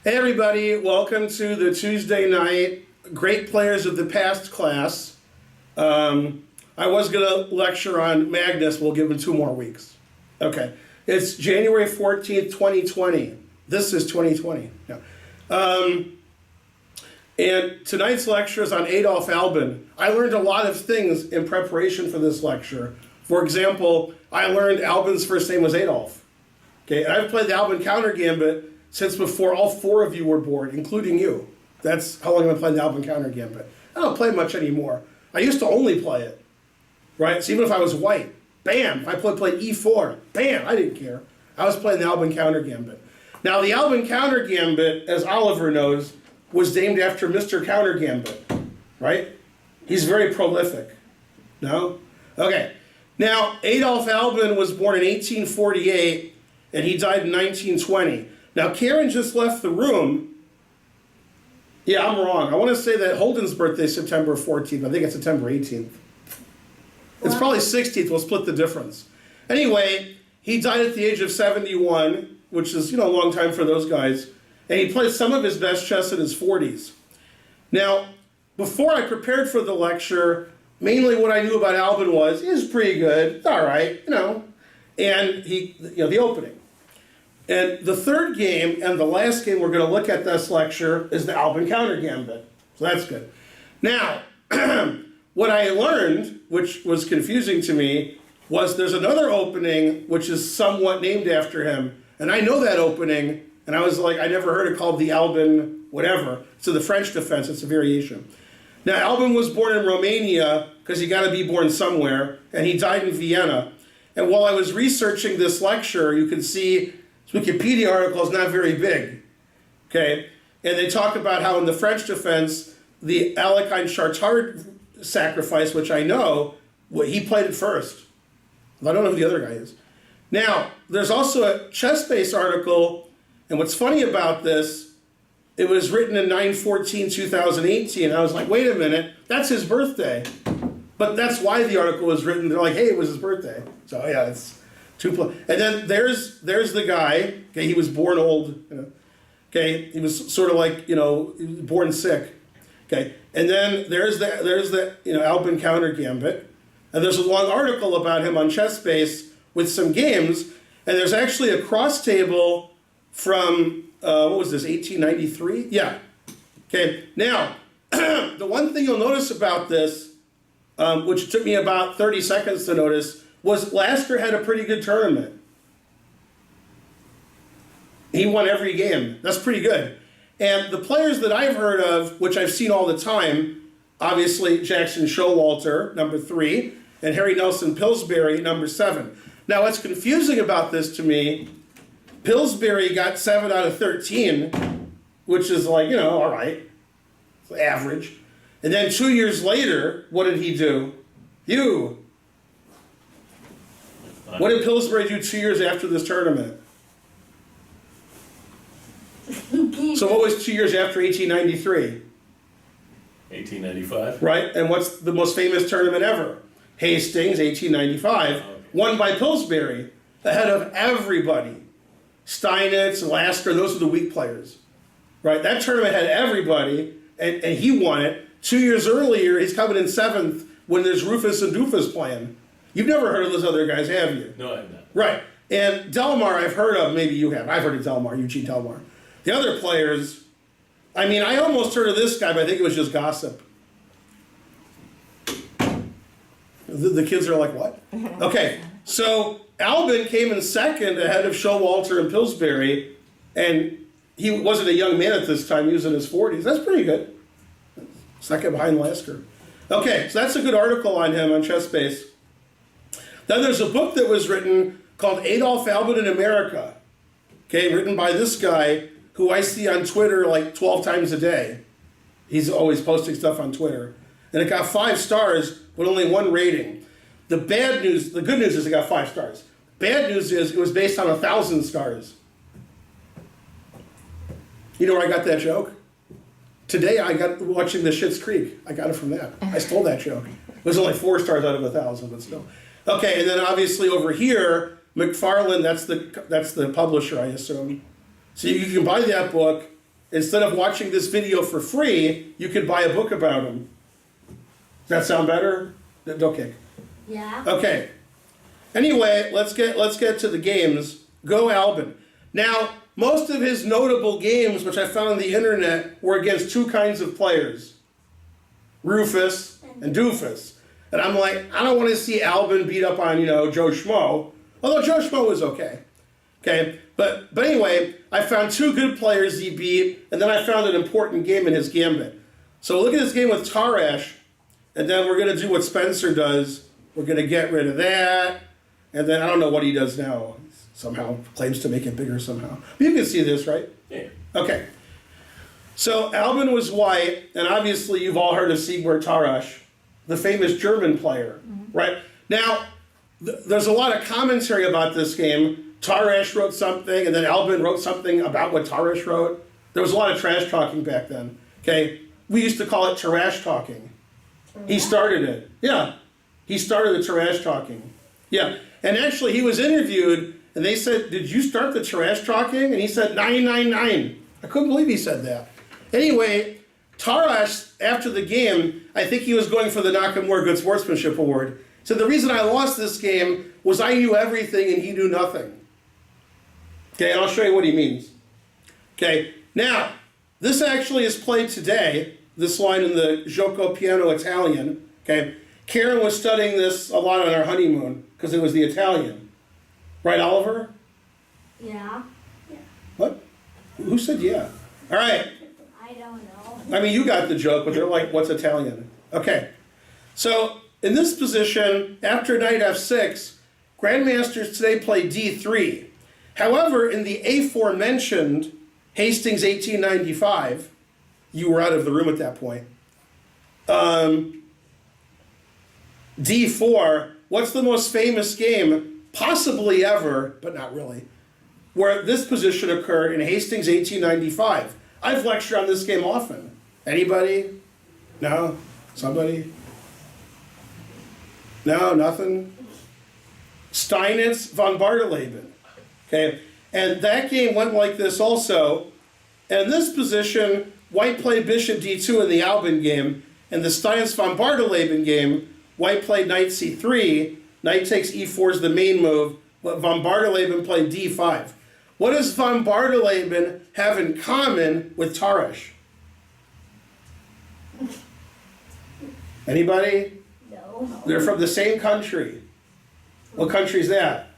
Hey everybody, welcome to the Tuesday night Great Players of the Past class. I was going to lecture on Magnus, we'll give him 2 more weeks. Okay, it's January 14th, 2020. This is 2020. Yeah. And tonight's lecture is on Adolf Albin. I learned a lot of things in preparation for this lecture. For example, I learned Albin's first name was Adolf. Okay, and I've played the Albin counter gambit since before all 4 of you were born, including you. That's how long I've been playing the Albin counter gambit. I don't play much anymore. I used to only play it, right? So even if I was white, bam, if I played E4, bam, I didn't care. I was playing the Albin counter gambit. Now the Albin counter gambit, as Oliver knows, was named after Mr. Counter Gambit, right? He's very prolific. No? Okay. Now, Adolf Albin was born in 1848, and he died in 1920. Now, Karen just left the room. Yeah, I'm wrong. I want to say that Holden's birthday is September 14th. I think it's September 18th. It's probably 16th. We'll split the difference. Anyway, he died at the age of 71, which is, a long time for those guys. And he played some of his best chess in his 40s. Now, before I prepared for the lecture, mainly what I knew about Albin was, he was pretty good. It's all right, And he, the opening. And the third game and the last game we're going to look at this lecture is the Albin counter gambit. So that's good. Now, what I learned, which was confusing to me, was there's another opening which is somewhat named after him. And I know that opening, and I was like, I never heard it called the Albin whatever. So the French defense, it's a variation. Now, Albin was born in Romania, because you got to be born somewhere, and he died in Vienna. And while I was researching this lecture, you can see this Wikipedia article is not very big, okay? And they talk about how in the French defense, the Alekhine Chartard sacrifice, which I know, he played it first. I don't know who the other guy is. Now, there's also a chess-based article, and what's funny about this, it was written in 9/14/2018. I was like, wait a minute, that's his birthday. But that's why the article was written. They're like, hey, it was his birthday. So yeah, it's 2+. And then there's the guy. Okay, he was born old. Okay, he was sort of like he was born sick. Okay, and then there's the Albin counter gambit, and there's a long article about him on ChessBase with some games, and there's actually a cross table from what was this 1893? Yeah. Okay, now the one thing you'll notice about this, which took me about 30 seconds to notice, was Lasker had a pretty good tournament. He won every game. That's pretty good. And the players that I've heard of, which I've seen all the time, obviously Jackson Showalter, number 3, and Harry Nelson Pillsbury, number 7. Now what's confusing about this to me, Pillsbury got 7 out of 13, which is like, all right, it's average. And then 2 years later, what did he do? What did Pillsbury do 2 years after this tournament? So what was 2 years after 1893? 1895. Right, and what's the most famous tournament ever? Hastings, 1895, won by Pillsbury, ahead of everybody. Steinitz, Lasker, those are the weak players. Right, that tournament had everybody, and he won it. 2 years earlier, he's coming in 7th when there's Rufus and Doofus playing. You've never heard of those other guys, have you? No, I have not. Right. And Delmar I've heard of, maybe you have. I've heard of Delmar, Eugene Delmar. The other players, I almost heard of this guy, but I think it was just gossip. The kids are like, what? Okay, so Albin came in 2nd ahead of Showalter and Pillsbury, and he wasn't a young man at this time, he was in his 40s. That's pretty good. 2nd behind Lasker. Okay, so that's a good article on him on ChessBase. Then there's a book that was written called Adolf Albin in America. Okay, written by this guy who I see on Twitter like 12 times a day. He's always posting stuff on Twitter. And it got 5 stars, but only 1 rating. The good news is it got 5 stars. Bad news is it was based on 1,000 stars. You know where I got that joke? Today I got watching the Schitt's Creek. I got it from that. I stole that joke. It was only 4 stars out of 1,000, but still. Okay, and then obviously over here, McFarland, that's the publisher, I assume. So you can buy that book, instead of watching this video for free, you could buy a book about him. Does that sound better? Okay. Yeah. Okay. Anyway, let's get to the games. Go Albin. Now, most of his notable games, which I found on the internet, were against two kinds of players. Rufus and Doofus. And I'm like, I don't want to see Albin beat up on, Joe Schmo. Although Joe Schmo was okay. Okay? But anyway, I found two good players he beat, and then I found an important game in his gambit. So look at this game with Tarrasch, and then we're going to do what Spencer does. We're going to get rid of that, and then I don't know what he does now. Somehow claims to make it bigger somehow. But you can see this, right? Yeah. Okay. So Albin was white, and obviously you've all heard of Siegbert Tarrasch, the famous German player, right? Now, there's a lot of commentary about this game. Tarrasch wrote something, and then Albin wrote something about what Tarrasch wrote. There was a lot of trash talking back then, okay? We used to call it Tarrasch talking. He started it. Yeah. He started the Tarrasch talking. Yeah. And actually, he was interviewed, and they said, did you start the Tarrasch talking? And he said, 999. I couldn't believe he said that. Anyway, Tarrasch, after the game, I think he was going for the Nakamura Good Sportsmanship Award. So the reason I lost this game was I knew everything and he knew nothing. Okay, and I'll show you what he means. Okay, now, this actually is played today, this line in the Gioco Piano Italian. Okay, Karen was studying this a lot on our honeymoon because it was the Italian. Right, Oliver? Yeah. What? Who said yeah? All right. I don't know. I mean, you got the joke, but they're like, what's Italian? Okay. So, in this position, after knight f6, grandmasters today play d3. However, in the aforementioned Hastings 1895, you were out of the room at that point, d4, what's the most famous game, possibly ever, but not really, where this position occurred in Hastings 1895? I've lectured on this game often. Anybody? No? Somebody? No, nothing? Steinitz von Bardeleben. Okay, and that game went like this also. And in this position, white played bishop d2 in the Albin game, and the Steinitz von Bardeleben game, white played knight c3, knight takes e4 is the main move, but von Bardeleben played d5. What does von Bardeleben have in common with Tarrasch? Anybody? No. They're from the same country. What country is that?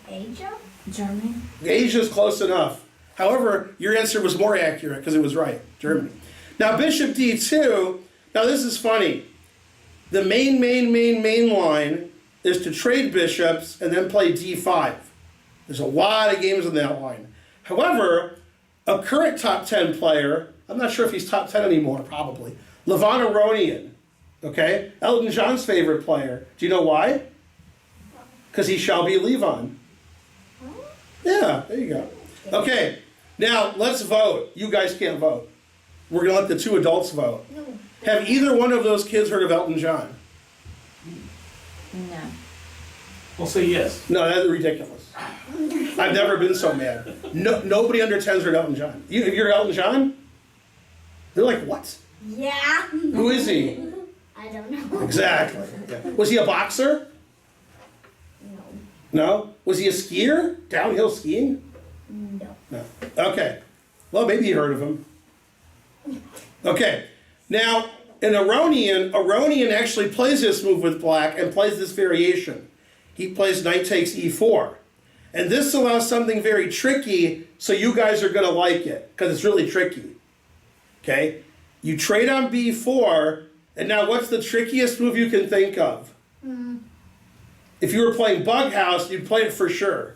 Asia? Germany. Asia's close enough. However, your answer was more accurate because it was right. Germany. Now, bishop d2. Now, this is funny. The main line is to trade bishops and then play d5. There's a lot of games on that line. However, a current top 10 player, I'm not sure if he's top 10 anymore, probably, Levon Aronian, okay? Elton John's favorite player. Do you know why? Because he shall be Levon. Yeah, there you go. Okay, now let's vote. You guys can't vote. We're going to let the two adults vote. Have either one of those kids heard of Elton John? No. We'll say yes. No, that's ridiculous. I've never been so mad. No, nobody under 10's heard Elton John. Have you heard Elton John? They're like, what? Yeah. Who is he? I don't know. Exactly. Yeah. Was he a boxer? No. No? Was he a skier? Downhill skiing? No. No. Okay. Well, maybe you heard of him. Okay. Now, in Aronian actually plays this move with black and plays this variation. He plays knight takes e4. And this allows something very tricky, so you guys are going to like it, because it's really tricky. Okay? You trade on b4, and now what's the trickiest move you can think of? If you were playing Bug House, you'd play it for sure.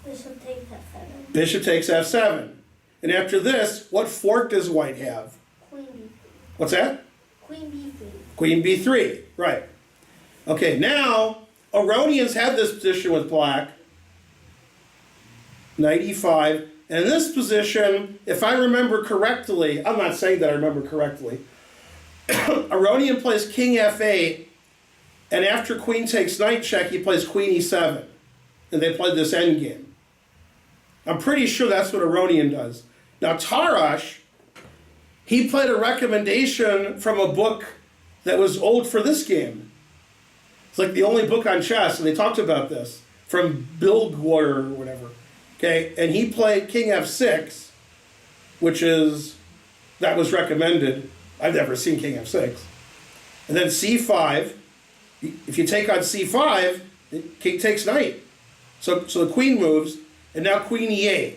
Bishop takes f7. Bishop takes f7. And after this, what fork does white have? Queen b3. What's that? Queen b3. Queen b3, right. Okay, now, Aronians had this position with black. Knight e5. And in this position, if I remember correctly, I'm not saying that I remember correctly, Aronian plays king f8, and after queen takes knight check, he plays queen e7. And they played this endgame. I'm pretty sure that's what Aronian does. Now Tarrasch, he played a recommendation from a book that was old for this game. It's like the only book on chess, and they talked about this, from Bilgewater or whatever. Okay, and he played King F6, that was recommended. I've never seen King F6. And then C5, if you take on C5, the king takes knight. So the queen moves, and now queen E8.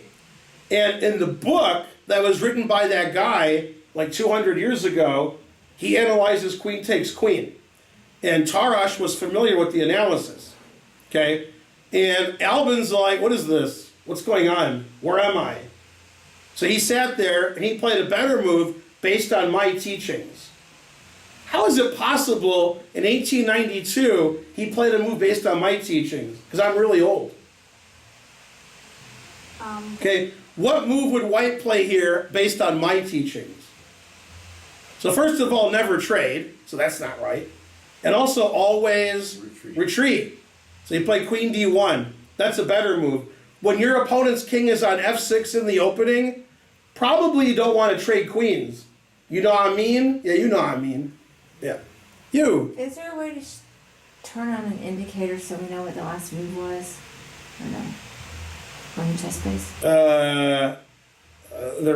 And in the book that was written by that guy like 200 years ago, he analyzes queen takes queen. And Tarrasch was familiar with the analysis. Okay? And Albin's like, what is this? What's going on? Where am I? So he sat there and he played a better move based on my teachings. How is it possible in 1892 he played a move based on my teachings? Because I'm really old. Okay, what move would white play here based on my teachings? So first of all, never trade, so that's not right. And also always retreat. So you play queen d1. That's a better move. When your opponent's king is on f6 in the opening, probably you don't want to trade queens. You know what I mean? Yeah, you know what I mean. Yeah. You. Is there a way to turn on an indicator so we know what the last move was? Or no? On the chess base? There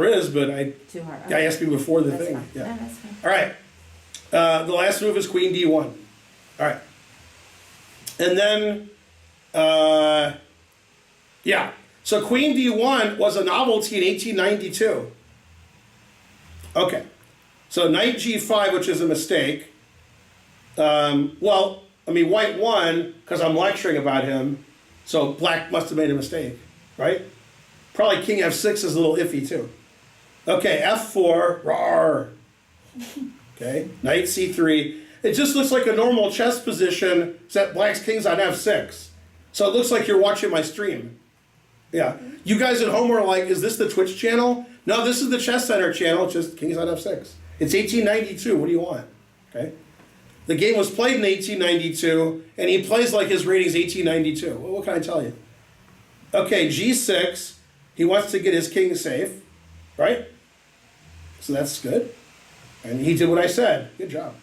is, but Too hard. guy asked me before the That's thing. fine. Yeah. No, that's fine. All right. The last move is queen d1. All right. And then, yeah. So queen d1 was a novelty in 1892. Okay. So knight g5, which is a mistake. Well, I mean, white won because I'm lecturing about him. So black must have made a mistake, right? Probably king f6 is a little iffy too. Okay, f4, rawr. Okay, knight c3. It just looks like a normal chess position, except black's king's on f6. So it looks like you're watching my stream. Yeah. You guys at home are like, is this the Twitch channel? No, this is the Chess Center channel, just king's on f6. It's 1892, what do you want? Okay. The game was played in 1892, and he plays like his rating's 1892. Well, what can I tell you? Okay, g6. He wants to get his king safe, right? So that's good. And he did what I said. Good job.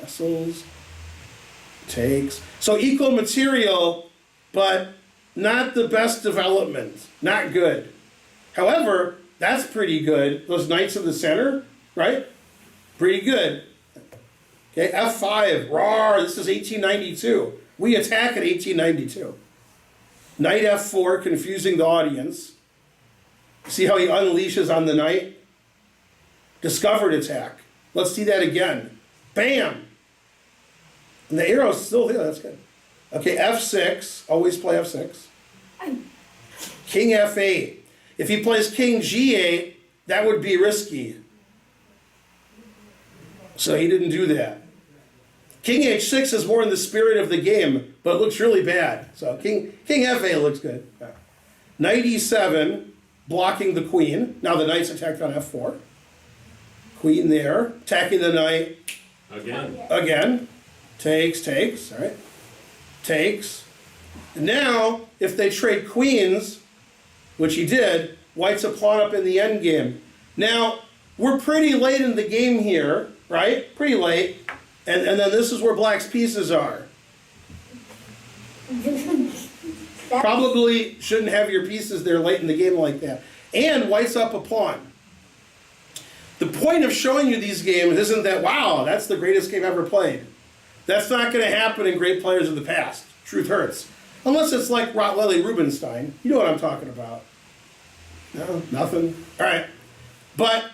Castles. Takes. So equal material, but not the best development. Not good. However, that's pretty good. Those knights in the center, right? Pretty good. Okay, f5. Rawr, this is 1892. We attack at 1892. Knight f4, confusing the audience. See how he unleashes on the knight? Discovered attack. Let's see that again. Bam! And the arrow's still there, that's good. Okay, f6, always play f6. King f8. If he plays king g8, that would be risky. So he didn't do that. King h6 is more in the spirit of the game, but it looks really bad. So king f8 looks good. Knight e7, blocking the queen. Now the knight's attacked on f4. Queen there, attacking the knight. Again. Takes, all right. Takes. And now, if they trade queens, which he did, white's a pawn up in the endgame. Now, we're pretty late in the game here, right? Pretty late. And then this is where black's pieces are. Probably shouldn't have your pieces there late in the game like that. And white's up a pawn. The point of showing you these games isn't that, wow, that's the greatest game ever played. That's not going to happen in great players of the past. Truth hurts. Unless it's like Rotleli Rubinstein. You know what I'm talking about. No, nothing. All right. But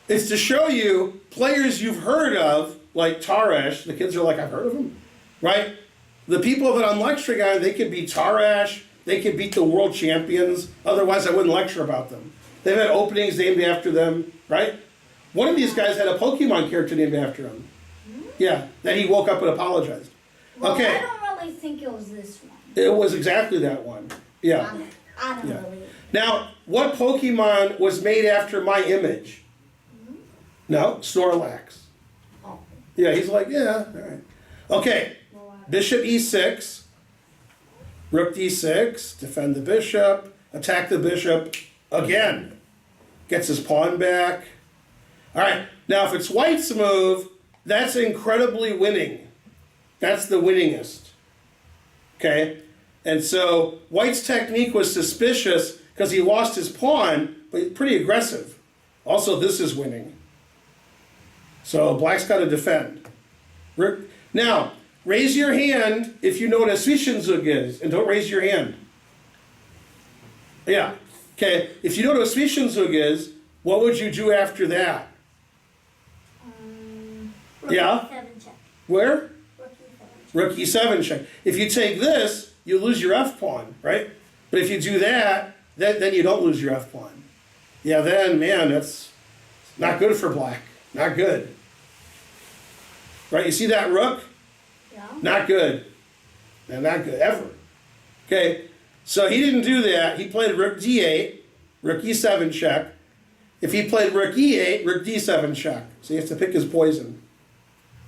it's to show you players you've heard of, like Tarrasch. The kids are like, I've heard of him. Right? The people that I'm lecturing on, they could beat Tarrasch. They could beat the world champions. Otherwise, I wouldn't lecture about them. They've had openings named after them. Right? One of these guys had a Pokemon character named after him. Yeah. Then he woke up and apologized. Well, Okay. I don't really think it was this one. It was exactly that one. Yeah. I don't Yeah. believe it. Now, what Pokemon was made after my image? No, Snorlax. Oh. Yeah, he's like, yeah, all right. Okay, Well, bishop e6, rook d6, defend the bishop, attack the bishop again. Gets his pawn back. All right, now if it's white's move, that's incredibly winning. That's the winningest. Okay? And so white's technique was suspicious because he lost his pawn, but pretty aggressive. Also, this is winning. So black's got to defend. Now, raise your hand if you know what a Zwischenzug is, and don't raise your hand. Yeah. Okay, if you know what a Zwischenzug is, what would you do after that? Yeah? 7 check. Where? Rook E7 check. Rook e7 check. If you take this, you lose your f pawn, right? But if you do that, then you don't lose your f pawn. Yeah, then, man, that's not good for black. Not good. Right, you see that rook? Yeah. Not good. Not good, ever. Okay, so he didn't do that. He played rook d8, rook e7 check. If he played rook e8, rook d7 check. So he has to pick his poison.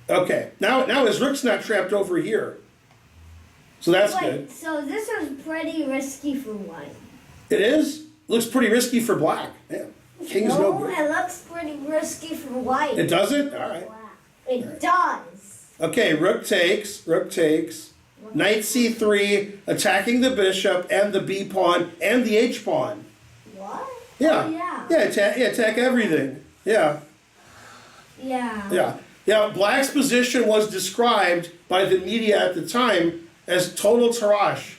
Okay, now his rook's not trapped over here. So that's good. So this was pretty risky for white. It is? Looks pretty risky for black. Yeah. King's no good. It looks pretty risky for white. It doesn't? All right. It does. Okay, rook takes. Knight c3, attacking the bishop and the b pawn and the h pawn. What? Yeah. Oh, yeah. Yeah, attack everything. Yeah. Yeah. Yeah, black's position was described by the media at the time as total Tarrasch.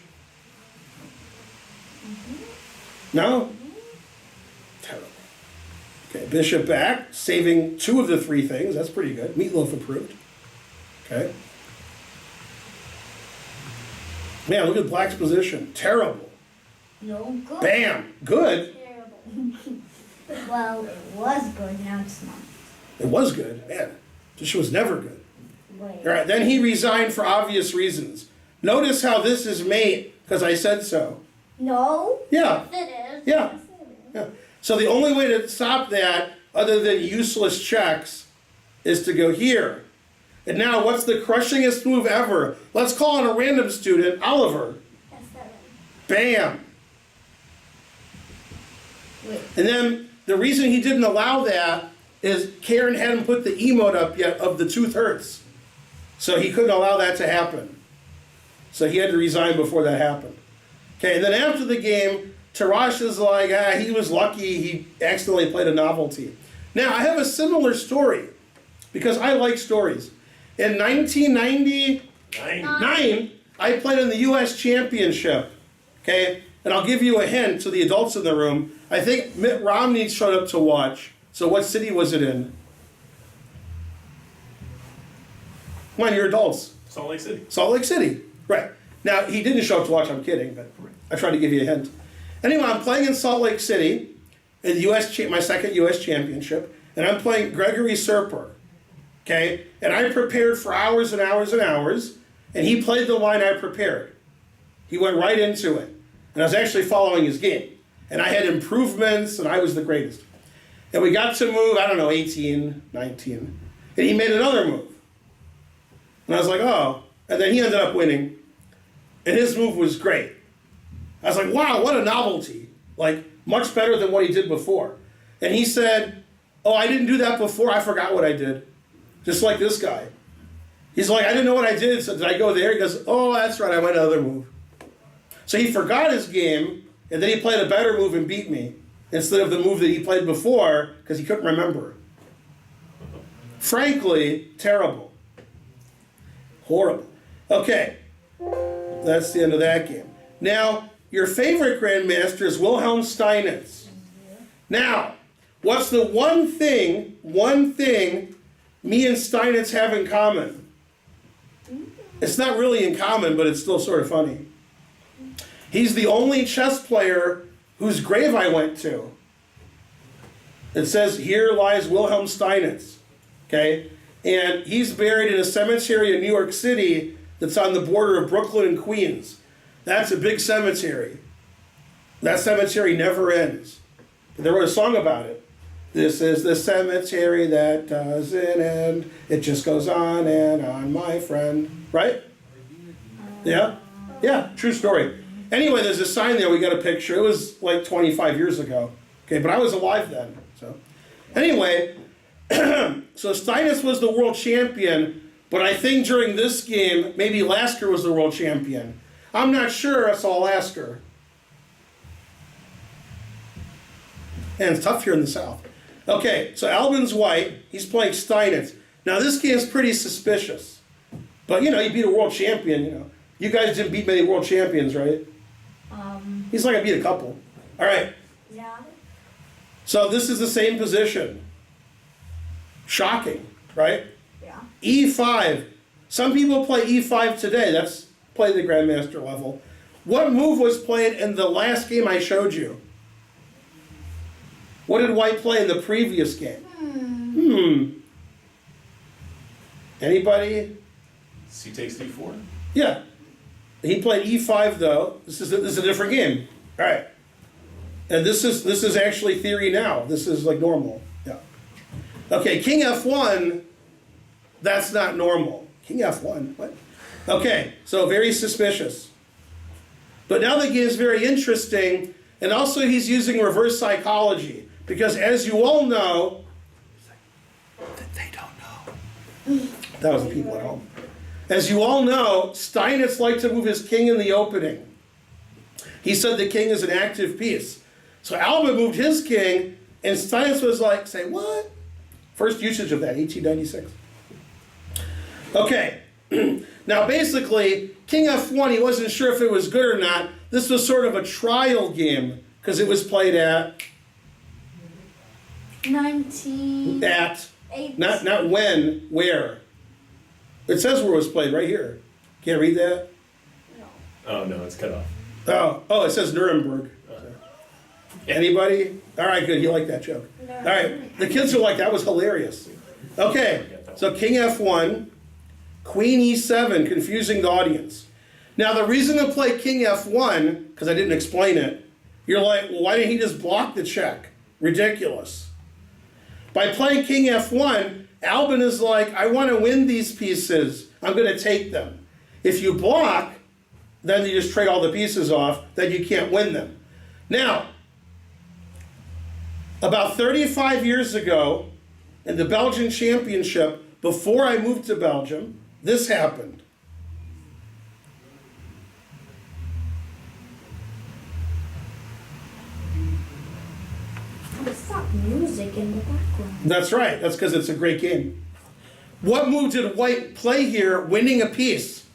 No? Terrible. Okay, bishop back, saving 2 of the 3 things. That's pretty good. Meatloaf approved. Okay. Man, look at black's position. Terrible. No good. Bam! Good. Terrible. Well, it was good, now it's not. It was good. Man, this was never good. Wait. All right, then he resigned for obvious reasons. Notice how this is mate, because I said so. No? Yeah, It is. Yeah. Yes, it is. yeah. So the only way to stop that, other than useless checks, is to go here. And now, what's the crushingest move ever? Let's call on a random student, Oliver. That's that right. Bam. Wait. And then the reason he didn't allow that is Karen hadn't put the emote up yet of the tooth hurts. So he couldn't allow that to happen. So he had to resign before that happened. Okay, and then after the game, Tarrasch is like, he was lucky he accidentally played a novelty. Now, I have a similar story, because I like stories. In 1999, I played in the U.S. Championship, okay? And I'll give you a hint to the adults in the room. I think Mitt Romney showed up to watch. So what city was it in? Come on, you're adults. Salt Lake City. Salt Lake City, right. Now, he didn't show up to watch, I'm kidding, but I tried to give you a hint. Anyway, I'm playing in Salt Lake City, in the my second U.S. Championship, and I'm playing Gregory Serper, okay? And I prepared for hours and hours and hours, and he played the line I prepared. He went right into it, and I was actually following his game. And I had improvements, and I was the greatest. And we got to move, 18, 19, and he made another move. And I was like, oh. And then he ended up winning. And his move was great. I was like, wow, what a novelty. Like, much better than what he did before. And he said, oh, I didn't do that before. I forgot what I did. Just like this guy. He's like, I didn't know what I did. So did I go there? He goes, oh, that's right. I went another move. So he forgot his game. And then he played a better move and beat me. Instead of the move that he played before. Because he couldn't remember. Frankly, terrible. Horrible. Okay. That's the end of that game. Now, your favorite grandmaster is Wilhelm Steinitz. Now, what's the one thing me and Steinitz have in common? It's not really in common, but it's still sort of funny. He's the only chess player whose grave I went to. It says, here lies Wilhelm Steinitz. Okay? And he's buried in a cemetery in New York City that's on the border of Brooklyn and Queens. That's a big cemetery. That cemetery never ends. They wrote a song about it. This is the cemetery that doesn't end. It just goes on and on, my friend. Right? Yeah? Yeah, true story. Anyway, there's a sign there. We got a picture. It was like 25 years ago. Okay, but I was alive then. So, anyway, so Steinitz was the world champion, but I think during this game, maybe Lasker was the world champion. I'm not sure. I saw Lasker. And it's tough here in the South. Okay, so Albin's white. He's playing Steinitz. Now, this game's pretty suspicious. But, you know, you beat a world champion, you know. You guys didn't beat many world champions, right? He's like, I beat a couple. All right. Yeah. So this is the same position. Shocking, right? Yeah. E5. Some people play E5 today. That's play the Grandmaster level. What move was played in the last game I showed you? What did white play in the previous game? Anybody? C takes D4? Yeah. He played E5 though. This is a different game. All right. And this is actually theory now. This is like normal. Yeah. Okay, King F1, that's not normal. King F1, what? Okay, so very suspicious. But now the game is very interesting, and also he's using reverse psychology, because as you all know, they don't know. That was the people at home. As you all know, Steinitz liked to move his king in the opening. He said the king is an active piece. So Albin moved his king, and Steinitz was like, say what? First usage of that, 1896. Okay, now basically, King F1, he wasn't sure if it was good or not. This was sort of a trial game, because it was played at 19. Not when, where. It says where it was played, right here. Can't read that? Oh, no, it's cut off. Oh, it says Nuremberg. Anybody? All right, good. You like that joke. All right. The kids are like, that was hilarious. Okay. So King F1, Queen E7, confusing the audience. Now, the reason to play King F1, because I didn't explain it, you're like, well, why didn't he just block the check? Ridiculous. By playing King F1, Albin is like, I want to win these pieces. I'm going to take them. If you block, then you just trade all the pieces off, then you can't win them. Now, about 35 years ago, in the Belgian Championship, before I moved to Belgium, this happened. Stop music in the background. That's right. That's because it's a great game. What move did white play here, winning a piece?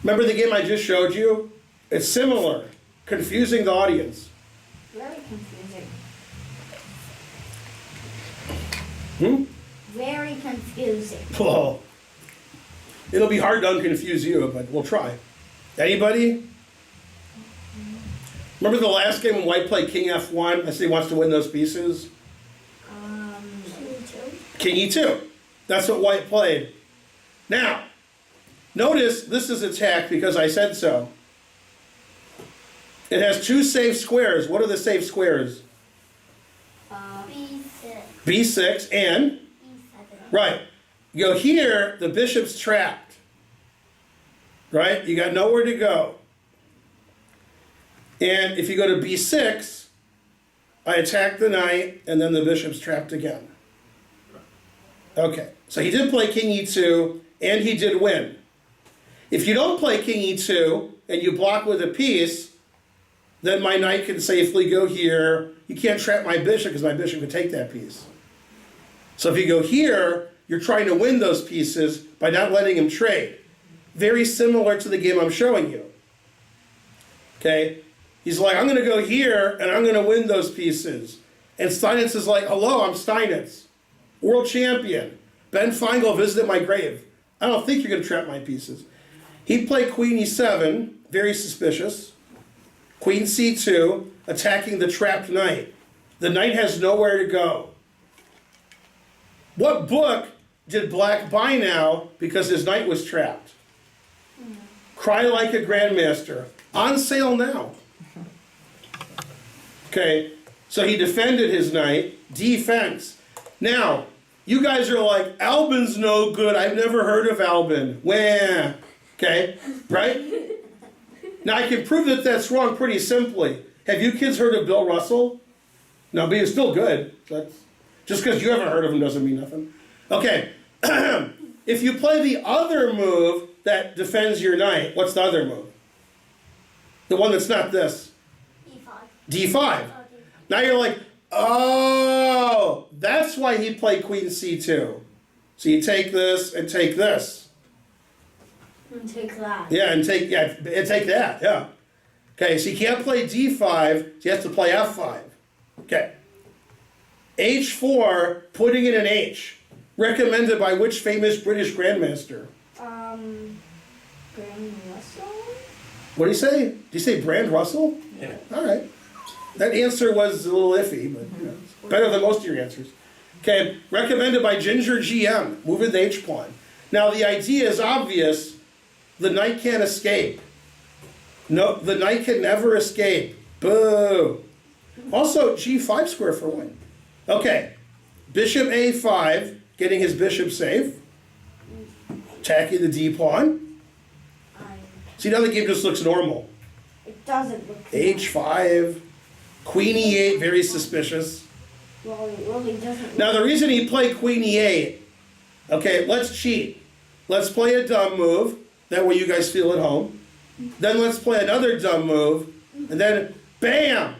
Remember the game I just showed you? It's similar. Confusing the audience. Very confusing. Very confusing. Well, it'll be hard to unconfuse you, but we'll try. Anybody? Remember the last game when white played King F1? I said he wants to win those pieces. King E2. That's what white played. Now, notice this is attack because I said so. It has two safe squares. What are the safe squares? B6. B6 and? B7. Right. You go here, the bishop's trapped. Right? You got nowhere to go. And if you go to B6, I attack the knight, and then the bishop's trapped again. Okay, so he did play King E2, and he did win. If you don't play King E2, and you block with a piece, then my knight can safely go here. You can't trap my bishop, because my bishop could take that piece. So if you go here, you're trying to win those pieces by not letting him trade. Very similar to the game I'm showing you. Okay? He's like, I'm going to go here, and I'm going to win those pieces. And Steinitz is like, hello, I'm Steinitz, world champion. Ben Feingold visited my grave. I don't think you're going to trap my pieces. He played Queen E7, very suspicious. Queen C2, attacking the trapped knight. The knight has nowhere to go. What book did black buy now because his knight was trapped? Cry Like a Grandmaster. On sale now. Okay, so he defended his knight. Defense. Now, you guys are like, Albin's no good. I've never heard of Albin. Wah. Okay, right? Now I can prove that that's wrong pretty simply. Have you kids heard of Bill Russell? No, but he's still good. Just because you haven't heard of him doesn't mean nothing. Okay, if you play the other move that defends your knight, what's the other move? The one that's not this. E5. D5. Okay. Now you're like, oh, that's why he played Queen C2. So you take this and take this. And take that. Yeah, and take that, yeah. Okay, so you can't play D5, so you have to play F5. Okay. H4, putting in an H. Recommended by which famous British grandmaster? Grand Russell? What do you say? Did you say Brand Russell? Yeah. All right. That answer was a little iffy, but you know, it's better than most of your answers. Okay, recommended by Ginger GM, moving the H pawn. Now the idea is obvious. The knight can't escape. No, the knight can never escape. Boo. Also, G5 square for one. Okay, bishop A5, getting his bishop safe. Attacking the D pawn. See, now the game just looks normal. It doesn't look H5, Queen E8, very suspicious. Well, it really doesn't Now the reason he played Queen E8, okay, let's cheat. Let's play a dumb move, that way you guys feel at home. Then let's play another dumb move, and then bam!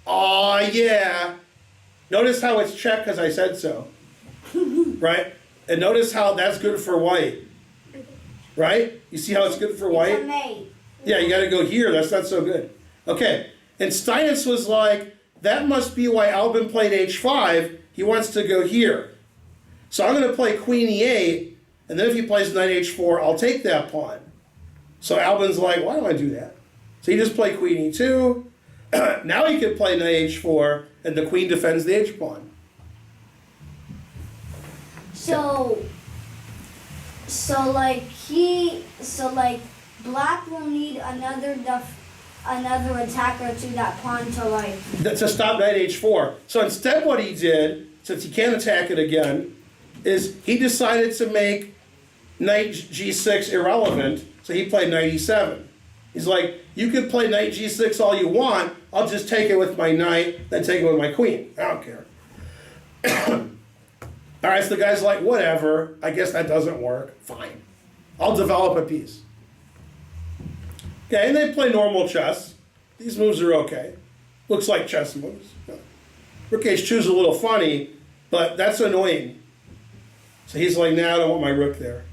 Aw, yeah! Notice how it's checked because I said so. Right? And notice how that's good for white. Right? You see how it's good for It's a white? mate. Yeah, you gotta go here, that's not so good. Okay, and Steinitz was like, that must be why Albin played H5, he wants to go here. So I'm gonna play Queen E8, and then if he plays Knight H4, I'll take that pawn. So Albin's like, why do I do that? So he just played Queen E2, now he can play Knight H4, and the queen defends the H pawn. So black will need another attacker to that pawn To stop Knight H4. So instead what he did, since he can't attack it again, is he decided to make Knight G6 irrelevant, so he played Knight E7. He's like, you can play Knight G6 all you want, I'll just take it with my knight, then take it with my queen. I don't care. Alright, so the guy's like, whatever, I guess that doesn't work. Fine. I'll develop a piece. Okay, and they play normal chess. These moves are okay. Looks like chess moves. Rook H2 is a little funny, but that's annoying. So he's like, nah, I don't want my rook there.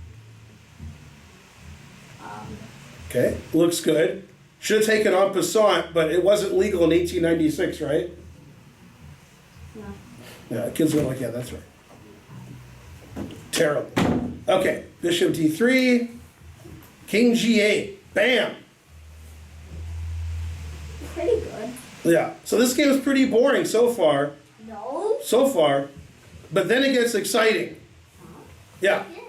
Okay, looks good. Should have taken en passant, but it wasn't legal in 1896, right? No. Yeah, kids were like, yeah, that's right. Terrible. Okay, bishop D3, king G8, bam! Pretty good. Yeah, so this game is pretty boring so far. No. So far, but then it gets exciting. Yeah, Okay.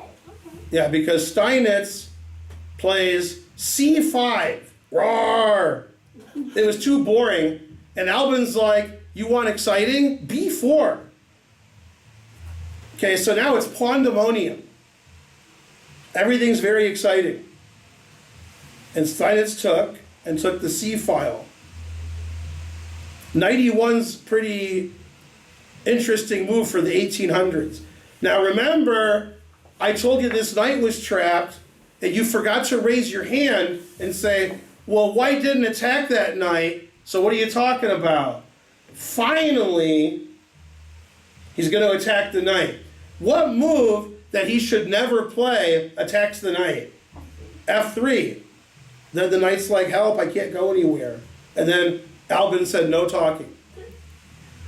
yeah, because Steinitz plays C5. Roar! It was too boring, and Albin's like, you want exciting? B4. Okay, so now it's pandemonium. Everything's very exciting. And Steinitz took the C file. Knight E1's pretty interesting move for the 1800s. Now remember, I told you this knight was trapped, and you forgot to raise your hand and say, well, white didn't attack that knight, so what are you talking about? Finally, he's going to attack the knight. What move that he should never play attacks the knight? F3. Then the knight's like, help, I can't go anywhere. And then Albin said, no talking.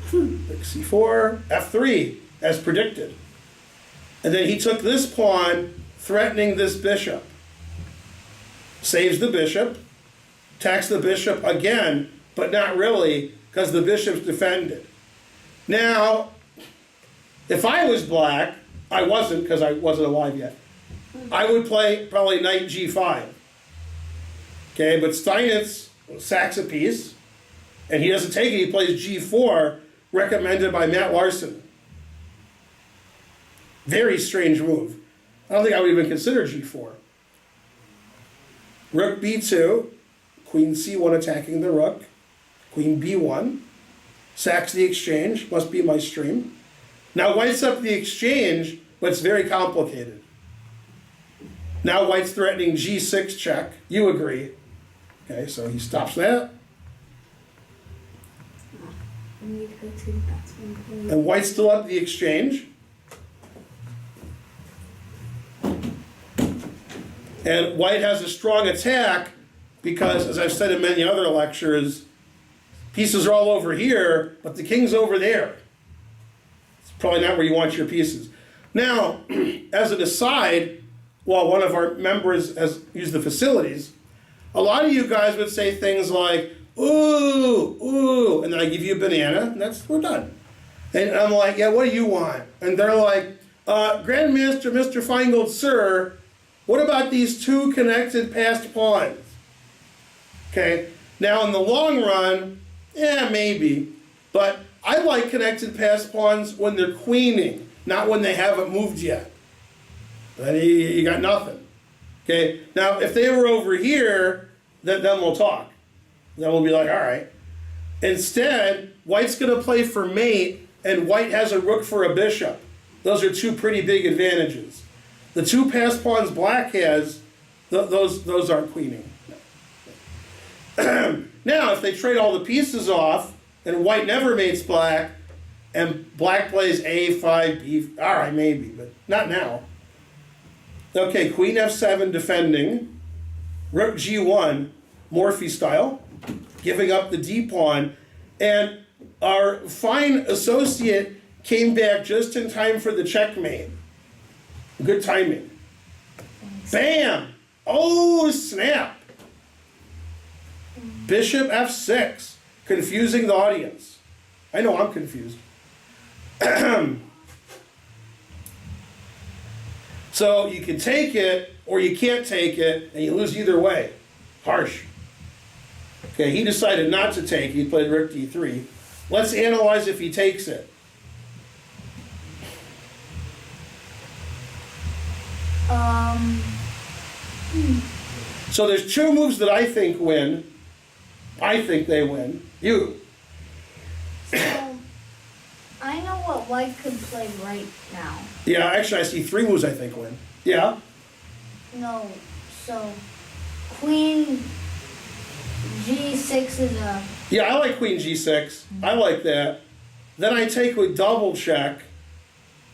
C4, F3, as predicted. And then he took this pawn, threatening this bishop. Saves the bishop, attacks the bishop again, but not really, because the bishop's defended. Now, if I was black, I wasn't, because I wasn't alive yet, I would play probably knight G5. Okay, but Steinitz sacks a piece, and he doesn't take it, he plays G4, recommended by Matt Larson. Very strange move. I don't think I would even consider G4. Rook B2, Queen C1 attacking the rook. Queen B1. Sacks the exchange. Must be my stream. Now white's up the exchange, but it's very complicated. Now white's threatening G6 check. You agree. Okay, so he stops that. I need to go to the bathroom. And white's still up the exchange. And white has a strong attack because, as I've said in many other lectures, pieces are all over here, but the king's over there. It's probably not where you want your pieces. Now, as an aside, while one of our members has used the facilities, a lot of you guys would say things like, ooh, ooh, and then I give you a banana, and we're done. And I'm like, yeah, what do you want? And they're like, Grandmaster, Mr. Feingold, sir, what about these two connected passed pawns? Okay, now in the long run, yeah, maybe. But I like connected passed pawns when they're queening, not when they haven't moved yet. Then you got nothing. Okay, now if they were over here, then we'll talk. Then we'll be like, all right. Instead, white's going to play for mate, and white has a rook for a bishop. Those are two pretty big advantages. The two passed pawns black has, those aren't queening. Now, if they trade all the pieces off, and white never mates black, and black plays A5, B, all right, maybe, but not now. Okay, queen F7 defending, rook G1, Morphy style, giving up the D pawn, and our fine associate came back just in time for the checkmate. Good timing. Bam! Oh, snap! Bishop F6, confusing the audience. I know I'm confused. So you can take it, or you can't take it, and you lose either way. Harsh. Okay, he decided not to take. He played rook D3. Let's analyze if he takes it. So there's two moves that I think win. I think they win. You. So, I know what white could play right now. Yeah, actually I see three moves I think win. Yeah? No, so queen G6 is a... Yeah, I like queen G6. I like that. Then I take with double check.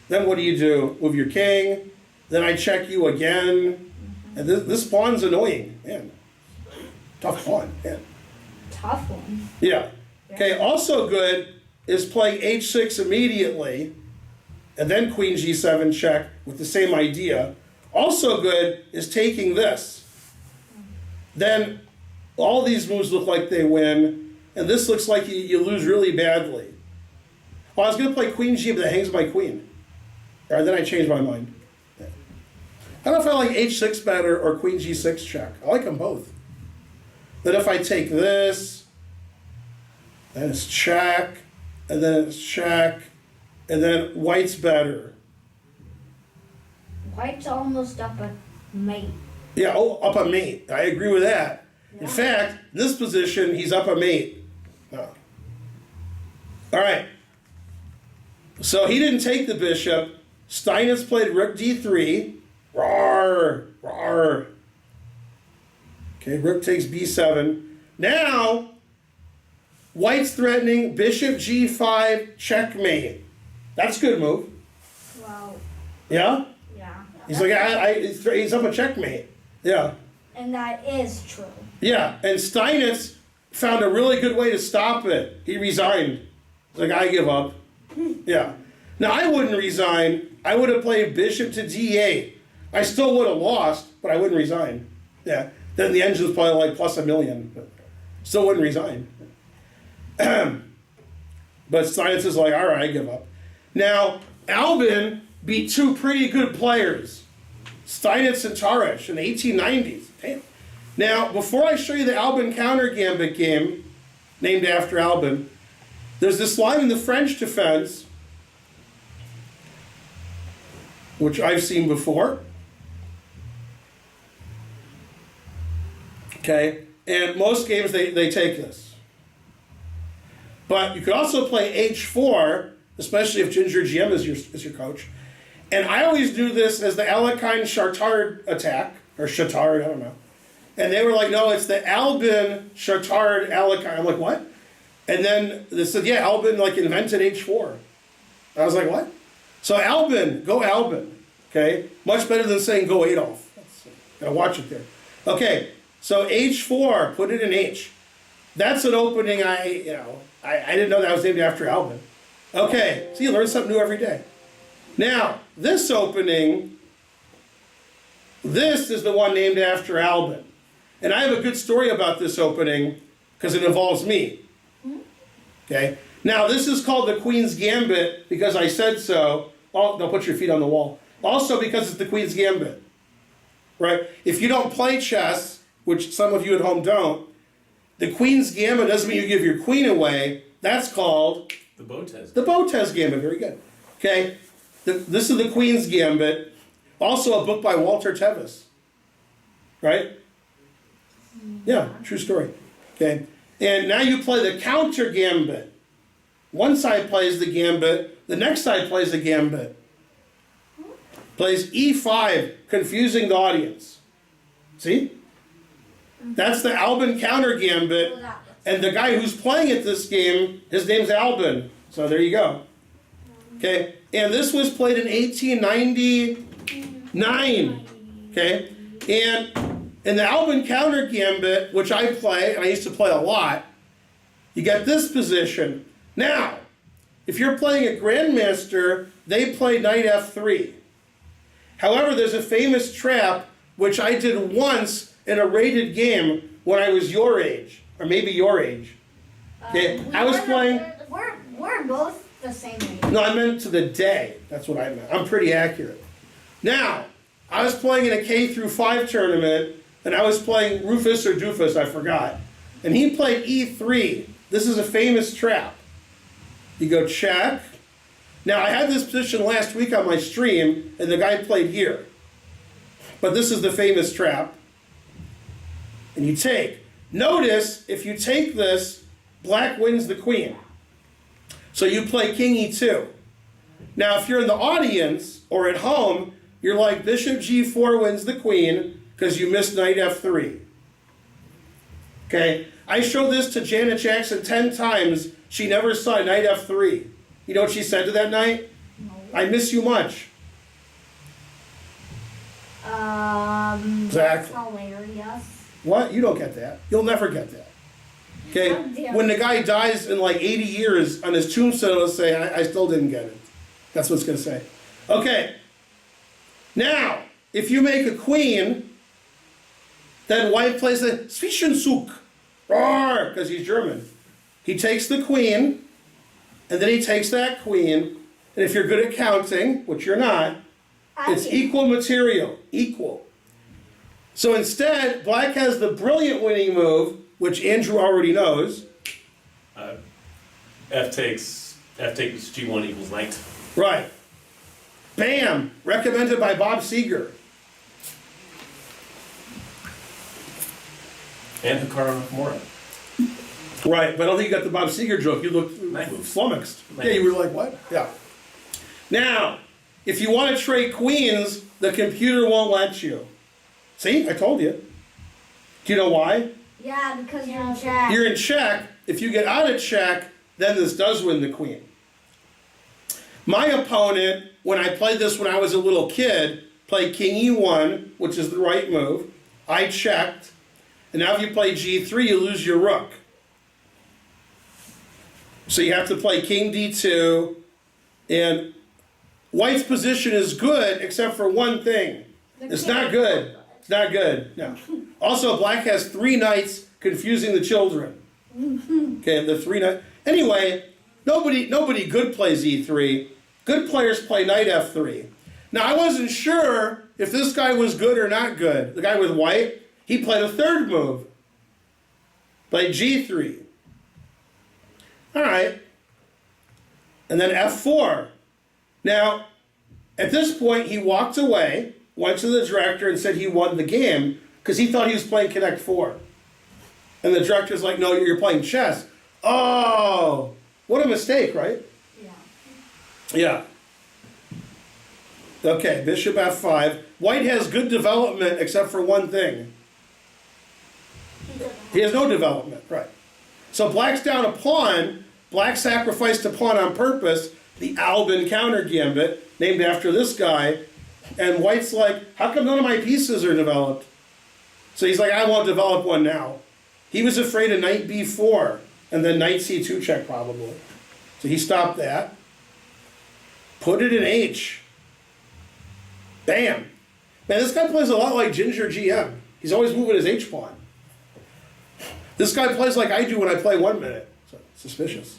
Then what do? Move your king. Then I check you again. And this pawn's annoying. Man. Tough pawn. Man. Tough one. Yeah. Okay, also good is playing H6 immediately. And then queen G7 check with the same idea. Also good is taking this. Then all these moves look like they win. And this looks like you lose really badly. Well, I was going to play queen G, but that hangs my queen. All right, then I changed my mind. I don't know if I like H6 better or queen G6 check. I like them both. Then if I take this, then it's check, and then it's check, and then white's better. White's almost up a mate. Yeah, oh, up a mate. I agree with that. Yeah. In fact, in this position, he's up a mate. Oh. All right. So he didn't take the bishop. Steinitz played rook D3. Rawr, rawr. Okay, rook takes B7. Now, white's threatening bishop G5 checkmate. That's a good move. Well, Yeah? yeah. He's like, he's up a checkmate. Yeah. And that is true. Yeah, and Steinitz found a really good way to stop it. He resigned. He's like, I give up. Yeah. Now, I wouldn't resign. I would have played bishop to D8. I still would have lost, but I wouldn't resign. Yeah. Then the engine's probably like plus $1 million, but still wouldn't resign. But Steinitz is like, all right, I give up. Now, Albin beat two pretty good players, Steinitz and Tarrasch, in the 1890s. Damn. Now, before I show you the Albin counter gambit game, named after Albin, there's this line in the French defense, which I've seen before. Okay, and most games they take this. But you could also play H4, especially if Ginger GM is your coach. And I always do this as the Alekhine Chartard attack, or Chartard, I don't know. And they were like, no, it's the Albin Chartard Alekhine. I'm like, what? And then they said, yeah, Albin like invented H4. I was like, what? So Albin, go Albin, okay? Much better than saying go Adolf. Gotta watch it there. Okay, so H4, put it in H. That's an opening I didn't know that was named after Albin. Okay, so you learn something new every day. Now, this opening, this is the one named after Albin. And I have a good story about this opening because it involves me. Okay? Now, this is called the Queen's Gambit because I said so. Oh, don't put your feet on the wall. Also because it's the Queen's Gambit. Right? If you don't play chess, which some of you at home don't, the Queen's Gambit doesn't mean you give your queen away. That's called The Botez. the Botez Gambit. Very good. Okay? This is the Queen's Gambit. Also a book by Walter Tevis. Right? Yeah, true story. Okay? And now you play the counter gambit. One side plays the gambit, the next side plays the gambit. Plays E5, confusing the audience. See? That's the Albin counter gambit. And the guy who's playing at this game, his name's Albin. So there you go. Okay? And this was played in 1899. Okay? And in the Albin counter gambit, which I play, and I used to play a lot, you get this position. Now, if you're playing a grandmaster, they play knight f3. However, there's a famous trap, which I did once in a rated game when I was your age, or maybe your age. Okay, I was playing... We're both the same age. No, I meant to the day. That's what I meant. I'm pretty accurate. Now, I was playing in a K through 5 tournament, and I was playing Rufus or Doofus, I forgot. And he played E3. This is a famous trap. You go check. Now, I had this position last week on my stream, and the guy played here. But this is the famous trap. And you take. Notice, if you take this, black wins the queen. So you play king E2. Now, if you're in the audience or at home, you're like bishop G4 wins the queen because you missed knight F3. Okay? I showed this to Janet Jackson 10 times. She never saw knight F3. You know what she said to that knight? No. I miss you much. Exactly. That's hilarious. What? You don't get that. You'll never get that. Okay? How dare When the guy dies in like 80 years, on his tombstone it'll say, I still didn't get it. That's what it's going to say. Okay. Now, if you make a queen, then white plays the Zwischenzug. Roar, because he's German. He takes the queen, and then he takes that queen, and if you're good at counting, which you're not, it's equal material. Equal. So instead, black has the brilliant winning move, which Andrew already knows. F takes G1 equals knight. Right. Bam! Recommended by Bob Seeger. And Hikaru Nakamura. Right, but I don't think you got the Bob Seeger joke. You looked Knight moves. flummoxed. Knight Yeah, you were moves. like, what? Yeah. Now, if you want to trade queens, the computer won't let you. See? I told you. Do you know why? Yeah, because you're in check. You're in check. If you get out of check, then this does win the queen. My opponent, when I played this when I was a little kid, played king E1, which is the right move. I checked. And now if you play G3, you lose your rook. So you have to play king D2. And white's position is good, except for one thing. It's not good. It's not good. No. Also, black has 3 knights confusing the children. Okay, the 3 knights. Anyway, nobody good plays E3. Good players play knight F3. Now, I wasn't sure if this guy was good or not good. The guy with white, he played a third move. Played G3. All right. And then F4. Now, at this point, he walked away, went to the director and said he won the game because he thought he was playing Connect 4. And the director's like, no, you're playing chess. Oh, what a mistake, right? Yeah. Yeah. Okay, bishop f5. White has good development except for one thing. He has no development, right. So black's down a pawn. Black sacrificed a pawn on purpose, the Albin counter gambit, named after this guy. And white's like, how come none of my pieces are developed? So he's like, I won't develop one now. He was afraid of knight b4, and then knight c2 check probably. So he stopped that. Put it in h. Bam. Man, this guy plays a lot like Ginger GM. He's always moving his h-pawn. This guy plays like I do when I play 1 minute. So, suspicious.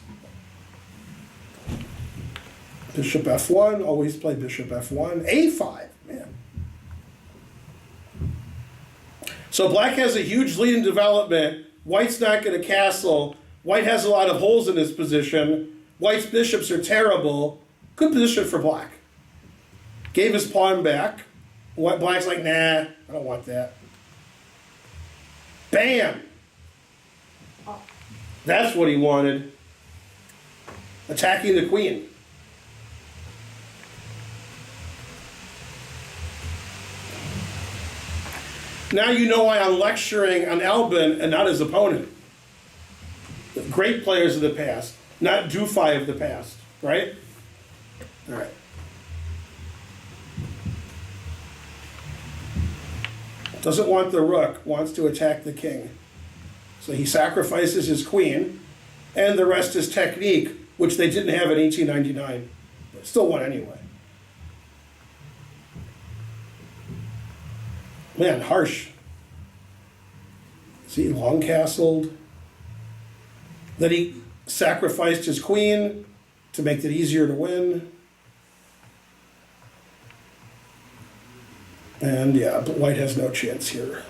Bishop f1, always play bishop f1. a5, man. So black has a huge lead in development. White's not going to castle. White has a lot of holes in his position. White's bishops are terrible. Good position for black. Gave his pawn back. Black's like, nah, I don't want that. Bam! That's what he wanted. Attacking the queen. Now you know why I'm lecturing on Albin and not his opponent. The great players of the past, not Dufy of the past, right? All right. Doesn't want the rook, wants to attack the king. So he sacrifices his queen, and the rest is technique, which they didn't have in 1899. But still won anyway. Man, harsh. See, long castled. Then he sacrificed his queen to make it easier to win. And yeah, but white has no chance here.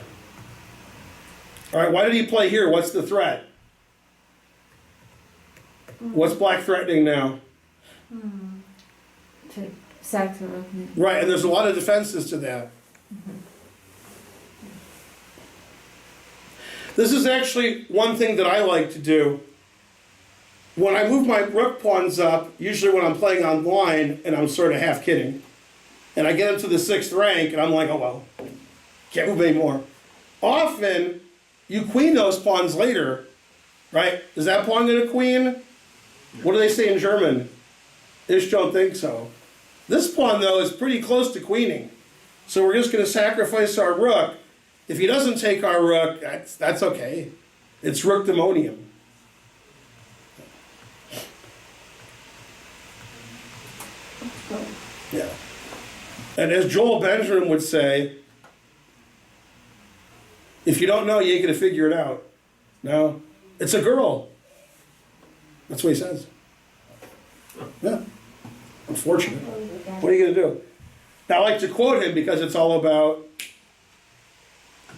All right, why did he play here? What's the threat? What's black threatening now? To sack the rook. Right, and there's a lot of defenses to that. This is actually one thing that I like to do. When I move my rook pawns up, usually when I'm playing online, and I'm sort of half kidding, and I get up to the 6th rank, and I'm like, oh well, can't move anymore. Often, you queen those pawns later, right? Is that pawn going to queen? What do they say in German? Ich don't think so. This pawn, though, is pretty close to queening. So we're just going to sacrifice our rook. If he doesn't take our rook, that's okay. It's rook demonium. Yeah. And as Joel Benjamin would say, if you don't know, you ain't going to figure it out. No, it's a girl. That's what he says. Yeah. Unfortunate. What are you going to do? Now, I like to quote him because it's all about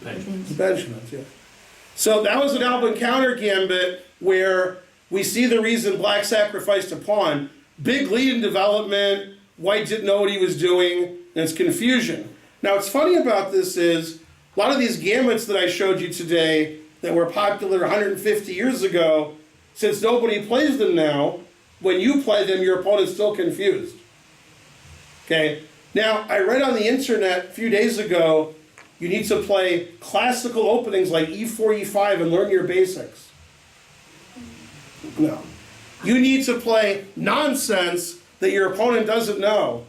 the Benjamins, yeah. So that was an Albin counter gambit where we see the reason black sacrificed a pawn. Big lead in development. White didn't know what he was doing, and it's confusion. Now, what's funny about this is a lot of these gambits that I showed you today that were popular 150 years ago, since nobody plays them now, when you play them, your opponent's still confused. Okay? Now, I read on the internet a few days ago, you need to play classical openings like e4, e5 and learn your basics. No. You need to play nonsense that your opponent doesn't know.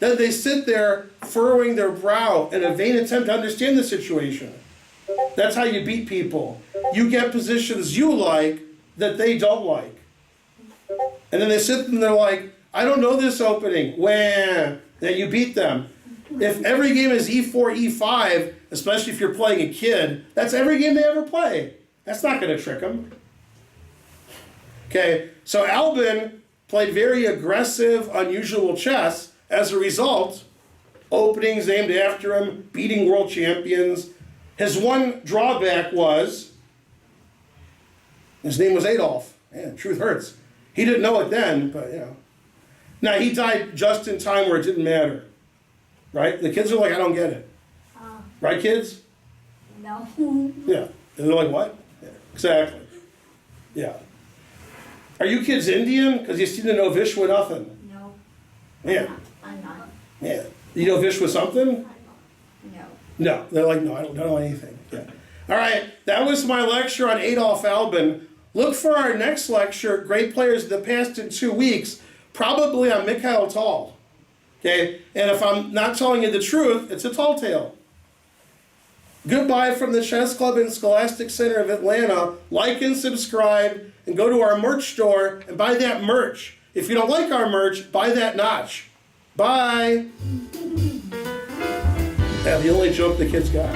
Then they sit there furrowing their brow in a vain attempt to understand the situation. That's how you beat people. You get positions you like that they don't like. And then they sit and they're like, I don't know this opening. Wah. Then you beat them. If every game is e4, e5, especially if you're playing a kid, that's every game they ever play. That's not going to trick them. Okay, so Albin played very aggressive, unusual chess. As a result, openings named after him, beating world champions. His one drawback was, his name was Adolf. Man, truth hurts. He didn't know it then, but you know. Now, he died just in time where it didn't matter. Right? The kids are like, I don't get it. Right, kids? No. Yeah. And they're like, what? Yeah. Exactly. Yeah. Are you kids Indian? Because you seem to know Vish with nothing. No, Yeah. I'm not. Yeah. You know Vish with something? No. No. They're like, no, I don't know anything. Yeah. All right. That was my lecture on Adolf Albin. Look for our next lecture, Great Players of the Past, in 2 weeks, probably on Mikhail Tal. Okay? And if I'm not telling you the truth, it's a tall tale. Goodbye from the Chess Club and Scholastic Center of Atlanta. Like and subscribe, and go to our merch store and buy that merch. If you don't like our merch, buy that notch. Bye. Yeah, the only joke the kids got.